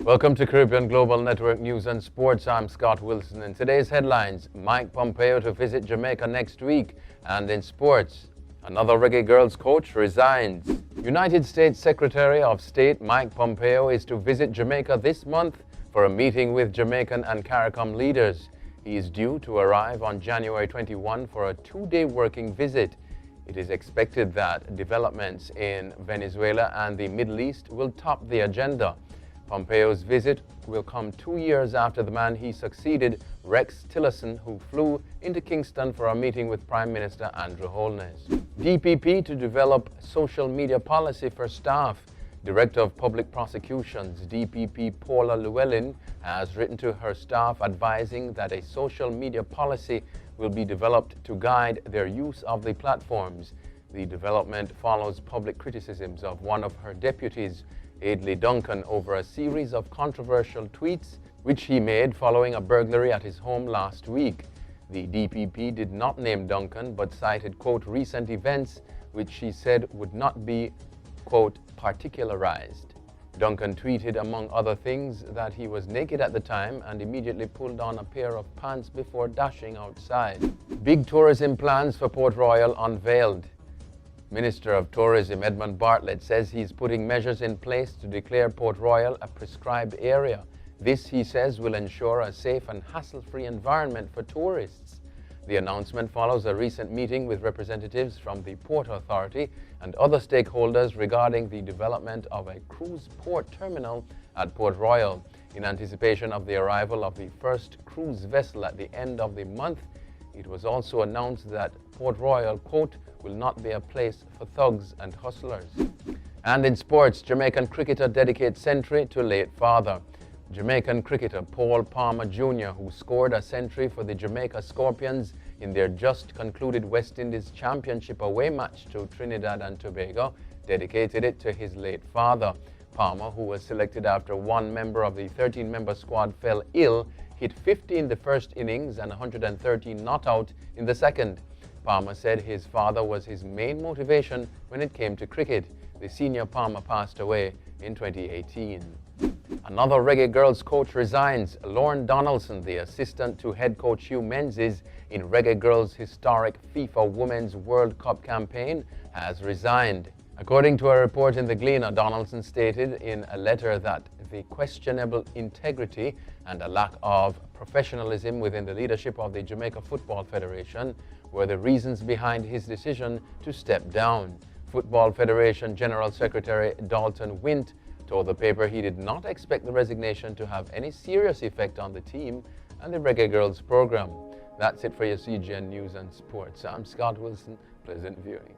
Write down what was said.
Welcome to Caribbean Global Network News and Sports. I'm Scott Wilson. In today's headlines, Mike Pompeo to visit Jamaica next week. And in sports, another reggae girls coach resigns. United States Secretary of State Mike Pompeo is to visit Jamaica this month for a meeting with Jamaican and CARICOM leaders. He is due to arrive on January 21 for a two-day working visit. It is expected that developments in Venezuela and the Middle East will top the agenda. Pompeo's visit will come 2 years after the man he succeeded, Rex Tillerson, who flew into Kingston for a meeting with Prime Minister Andrew Holness. DPP to develop social media policy for staff. Director of Public Prosecutions, DPP Paula Llewellyn, has written to her staff advising that a social media policy will be developed to guide their use of the platforms. The development follows public criticisms of one of her deputies, Aidley Duncan, over a series of controversial tweets which he made following a burglary at his home last week. The DPP did not name Duncan but cited, quote, recent events which she said would not be, quote, particularized. Duncan tweeted, among other things, that he was naked at the time and immediately pulled on a pair of pants before dashing outside. Big tourism plans for Port Royal unveiled. Minister of Tourism Edmund Bartlett says he's putting measures in place to declare Port Royal a prescribed area. This, he says, will ensure a safe and hassle-free environment for tourists. The announcement follows a recent meeting with representatives from the Port Authority and other stakeholders regarding the development of a cruise port terminal at Port Royal. In anticipation of the arrival of the first cruise vessel at the end of the month, it was also announced that Port Royal, quote, will not be a place for thugs and hustlers. And in sports, Jamaican cricketer dedicates century to late father. Jamaican cricketer Paul Palmer Jr., who scored a century for the Jamaica Scorpions in their just concluded West Indies Championship away match to Trinidad and Tobago, dedicated it to his late father. Palmer, who was selected after one member of the 13-member squad fell ill, hit 50 in the first innings and 113 not out in the second. Palmer said his father was his main motivation when it came to cricket. The senior Palmer passed away in 2018. Another reggae girls coach resigns. Lauren Donaldson, the assistant to head coach Hugh Menzies in reggae girls' historic FIFA Women's World Cup campaign, has resigned. According to a report in the Gleaner, Donaldson stated in a letter that the questionable integrity and a lack of professionalism within the leadership of the Jamaica Football Federation were the reasons behind his decision to step down. Football Federation General Secretary Dalton Wint told the paper he did not expect the resignation to have any serious effect on the team and the Reggae Girls program. That's it for your CGN News and Sports. I'm Scott Wilson. Pleasant viewing.